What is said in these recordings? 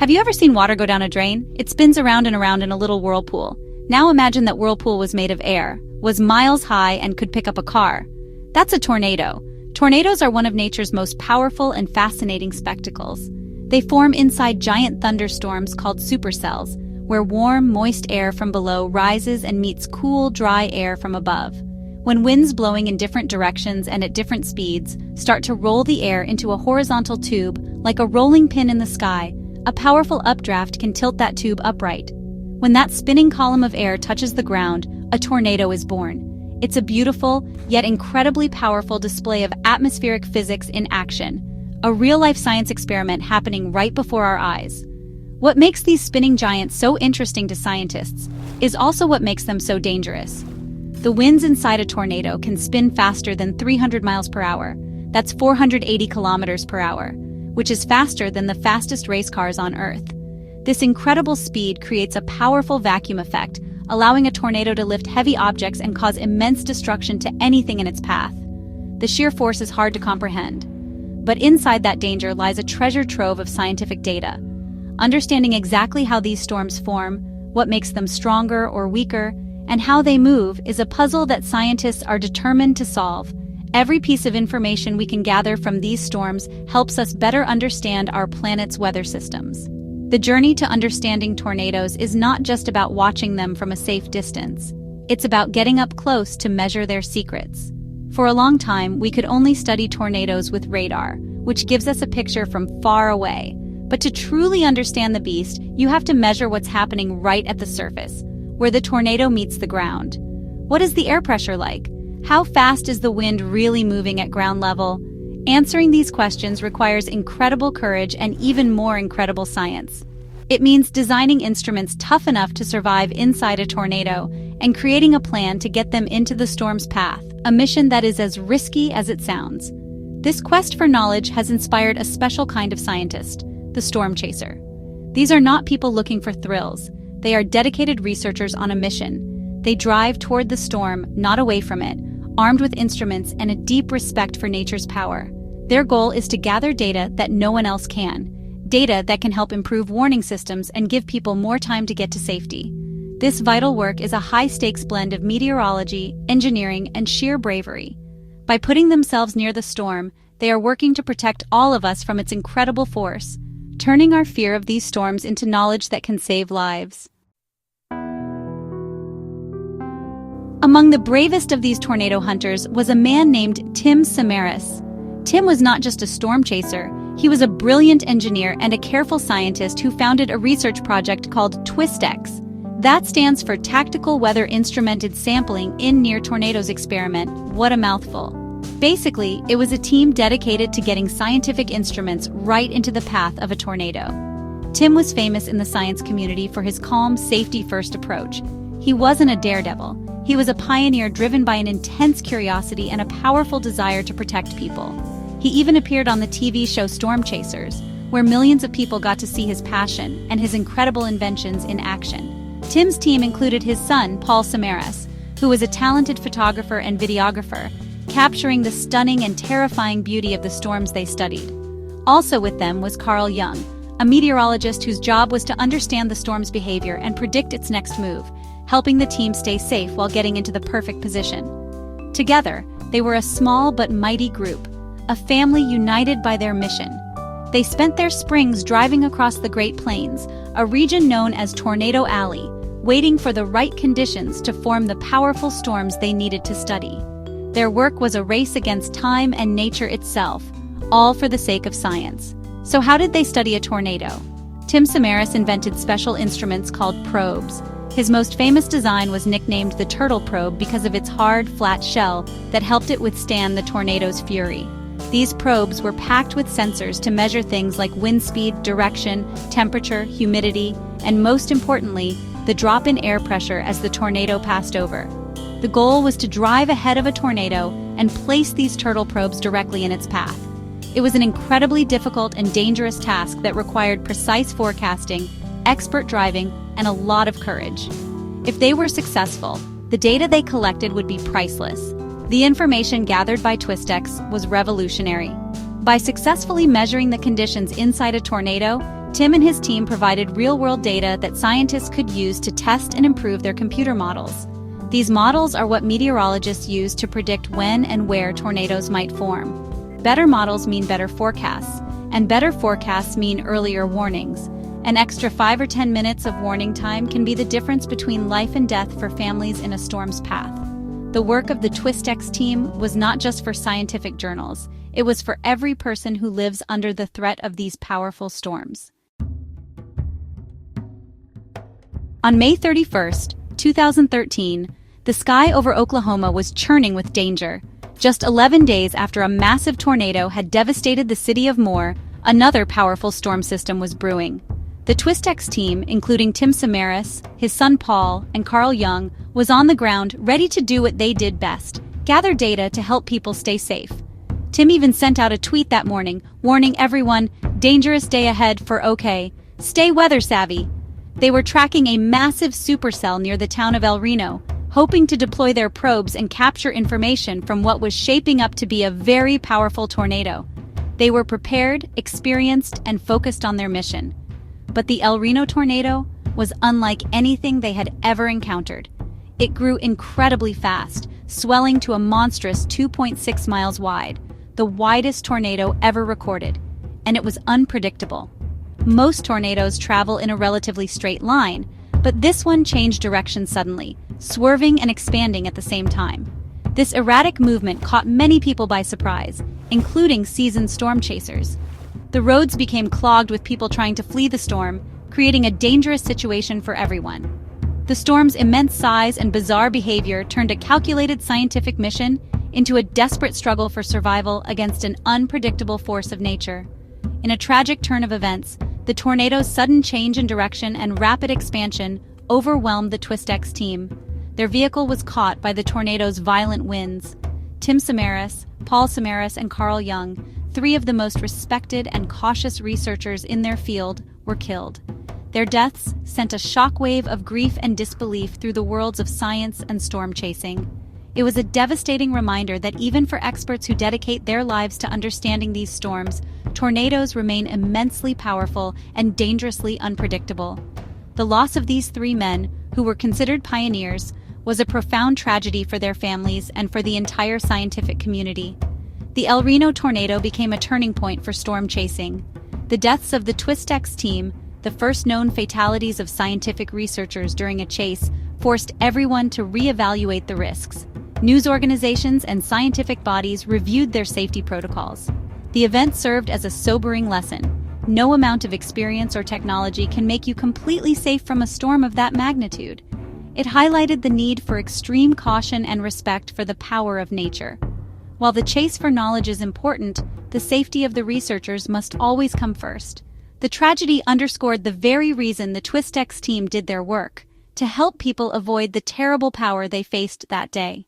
Have you ever seen water go down a drain? It spins around and around in a little whirlpool. Now imagine that whirlpool was made of air, was miles high, and could pick up a car. That's a tornado. Tornadoes are one of nature's most powerful and fascinating spectacles. They form inside giant thunderstorms called supercells, where warm, moist air from below rises and meets cool, dry air from above. When winds blowing in different directions and at different speeds start to roll the air into a horizontal tube, like a rolling pin in the sky, a powerful updraft can tilt that tube upright. When that spinning column of air touches the ground, a tornado is born. It's a beautiful, yet incredibly powerful display of atmospheric physics in action, a real-life science experiment happening right before our eyes. What makes these spinning giants so interesting to scientists is also what makes them so dangerous. The winds inside a tornado can spin faster than 300 miles per hour. That's 480 kilometers per hour, which is faster than the fastest race cars on Earth. This incredible speed creates a powerful vacuum effect, allowing a tornado to lift heavy objects and cause immense destruction to anything in its path. The sheer force is hard to comprehend. But inside that danger lies a treasure trove of scientific data. Understanding exactly how these storms form, what makes them stronger or weaker, and how they move is a puzzle that scientists are determined to solve. Every piece of information we can gather from these storms helps us better understand our planet's weather systems. The journey to understanding tornadoes is not just about watching them from a safe distance. It's about getting up close to measure their secrets. For a long time, we could only study tornadoes with radar, which gives us a picture from far away. But to truly understand the beast, you have to measure what's happening right at the surface, where the tornado meets the ground. What is the air pressure like? How fast is the wind really moving at ground level? Answering these questions requires incredible courage and even more incredible science. It means designing instruments tough enough to survive inside a tornado and creating a plan to get them into the storm's path, a mission that is as risky as it sounds. This quest for knowledge has inspired a special kind of scientist, the storm chaser. These are not people looking for thrills. They are dedicated researchers on a mission. They drive toward the storm, not away from it, armed with instruments and a deep respect for nature's power. Their goal is to gather data that no one else can, data that can help improve warning systems and give people more time to get to safety. This vital work is a high-stakes blend of meteorology, engineering, and sheer bravery. By putting themselves near the storm, they are working to protect all of us from its incredible force, turning our fear of these storms into knowledge that can save lives. Among the bravest of these tornado hunters was a man named Samaras. Tim was not just a storm chaser, he was a brilliant engineer and a careful scientist who founded a research project called Twistex. That stands for Tactical Weather Instrumented Sampling in Near Tornadoes Experiment. What a mouthful. Basically, it was a team dedicated to getting scientific instruments right into the path of a tornado. Tim was famous in the science community for his calm, safety-first approach. He wasn't a daredevil. He was a pioneer driven by an intense curiosity and a powerful desire to protect people. He even appeared on the TV show Storm Chasers, where millions of people got to see his passion and his incredible inventions in action. Tim's team included his son, Paul Samaras, who was a talented photographer and videographer, capturing the stunning and terrifying beauty of the storms they studied. Also with them was Carl Jung, a meteorologist whose job was to understand the storm's behavior and predict its next move, helping the team stay safe while getting into the perfect position. Together, they were a small but mighty group, a family united by their mission. They spent their springs driving across the Great Plains, a region known as Tornado Alley, waiting for the right conditions to form the powerful storms they needed to study. Their work was a race against time and nature itself, all for the sake of science. So how did they study a tornado? Tim Samaras invented special instruments called probes. His most famous design was nicknamed the turtle probe because of its hard, flat shell that helped it withstand the tornado's fury. These probes were packed with sensors to measure things like wind speed, direction, temperature, humidity, and most importantly, the drop in air pressure as the tornado passed over. The goal was to drive ahead of a tornado and place these turtle probes directly in its path. It was an incredibly difficult and dangerous task that required precise forecasting, expert driving, and a lot of courage. If they were successful, the data they collected would be priceless. The information gathered by Twistex was revolutionary. By successfully measuring the conditions inside a tornado, Tim and his team provided real-world data that scientists could use to test and improve their computer models. These models are what meteorologists use to predict when and where tornadoes might form. Better models mean better forecasts, and better forecasts mean earlier warnings. An extra 5 or 10 minutes of warning time can be the difference between life and death for families in a storm's path. The work of the Twistex team was not just for scientific journals, it was for every person who lives under the threat of these powerful storms. On May 31, 2013, the sky over Oklahoma was churning with danger. Just 11 days after a massive tornado had devastated the city of Moore, another powerful storm system was brewing. The Twistex team, including Tim Samaras, his son Paul, and Carl Young, was on the ground ready to do what they did best, gather data to help people stay safe. Tim even sent out a tweet that morning, warning everyone, "Dangerous day ahead for OK. Stay weather savvy." They were tracking a massive supercell near the town of El Reno, hoping to deploy their probes and capture information from what was shaping up to be a very powerful tornado. They were prepared, experienced, and focused on their mission. But the El Reno tornado was unlike anything they had ever encountered. It grew incredibly fast, swelling to a monstrous 2.6 miles wide, the widest tornado ever recorded, and it was unpredictable. Most tornadoes travel in a relatively straight line, but this one changed direction suddenly, swerving and expanding at the same time. This erratic movement caught many people by surprise, including seasoned storm chasers. The roads became clogged with people trying to flee the storm, creating a dangerous situation for everyone. The storm's immense size and bizarre behavior turned a calculated scientific mission into a desperate struggle for survival against an unpredictable force of nature. In a tragic turn of events, the tornado's sudden change in direction and rapid expansion overwhelmed the Twistex team. Their vehicle was caught by the tornado's violent winds. Tim Samaras, Paul Samaras, and Carl Young, three of the most respected and cautious researchers in their field, were killed. Their deaths sent a shockwave of grief and disbelief through the worlds of science and storm chasing. It was a devastating reminder that even for experts who dedicate their lives to understanding these storms, tornadoes remain immensely powerful and dangerously unpredictable. The loss of these three men, who were considered pioneers, was a profound tragedy for their families and for the entire scientific community. The El Reno tornado became a turning point for storm chasing. The deaths of the Twistex team, the first known fatalities of scientific researchers during a chase, forced everyone to reevaluate the risks. News organizations and scientific bodies reviewed their safety protocols. The event served as a sobering lesson. No amount of experience or technology can make you completely safe from a storm of that magnitude. It highlighted the need for extreme caution and respect for the power of nature. While the chase for knowledge is important, the safety of the researchers must always come first. The tragedy underscored the very reason the Twistex team did their work, to help people avoid the terrible power they faced that day.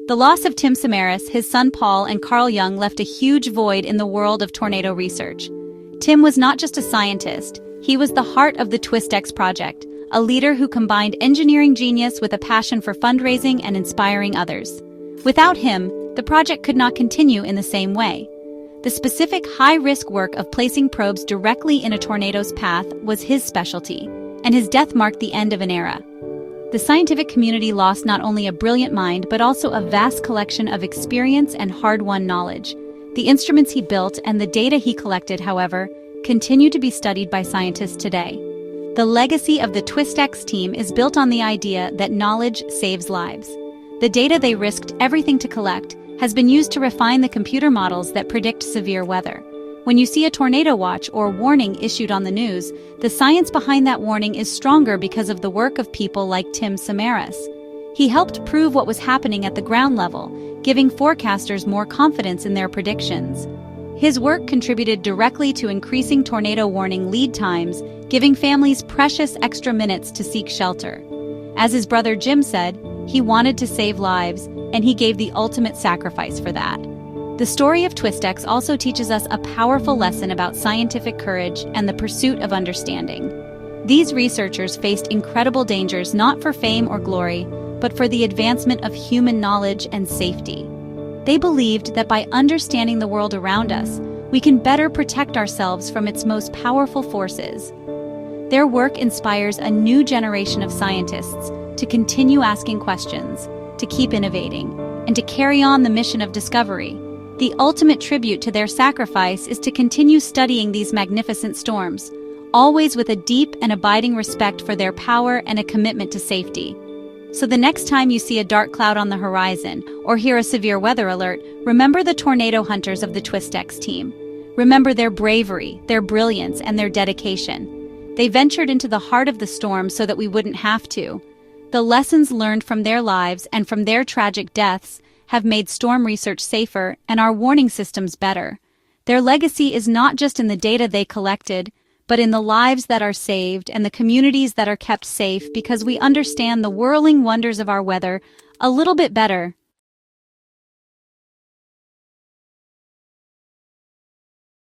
The loss of Tim Samaras, his son Paul, and Carl Young left a huge void in the world of tornado research. Tim was not just a scientist, he was the heart of the Twistex project, a leader who combined engineering genius with a passion for fundraising and inspiring others. Without him, the project could not continue in the same way. The specific high-risk work of placing probes directly in a tornado's path was his specialty, and his death marked the end of an era. The scientific community lost not only a brilliant mind but also a vast collection of experience and hard-won knowledge. The instruments he built and the data he collected, however, continue to be studied by scientists today. The legacy of the Twistex team is built on the idea that knowledge saves lives. The data they risked everything to collect has been used to refine the computer models that predict severe weather. When you see a tornado watch or warning issued on the news, the science behind that warning is stronger because of the work of people like Tim Samaras. He helped prove what was happening at the ground level, giving forecasters more confidence in their predictions. His work contributed directly to increasing tornado warning lead times, giving families precious extra minutes to seek shelter. As his brother Jim said, he wanted to save lives, and he gave the ultimate sacrifice for that. The story of Twistex also teaches us a powerful lesson about scientific courage and the pursuit of understanding. These researchers faced incredible dangers not for fame or glory, but for the advancement of human knowledge and safety. They believed that by understanding the world around us, we can better protect ourselves from its most powerful forces. Their work inspires a new generation of scientists to continue asking questions, to keep innovating, and to carry on the mission of discovery. The ultimate tribute to their sacrifice is to continue studying these magnificent storms, always with a deep and abiding respect for their power and a commitment to safety. So the next time you see a dark cloud on the horizon or hear a severe weather alert, remember the tornado hunters of the Twistex team. Remember their bravery, their brilliance, and their dedication. They ventured into the heart of the storm so that we wouldn't have to. The lessons learned from their lives and from their tragic deaths have made storm research safer and our warning systems better. Their legacy is not just in the data they collected, but in the lives that are saved and the communities that are kept safe because we understand the whirling wonders of our weather a little bit better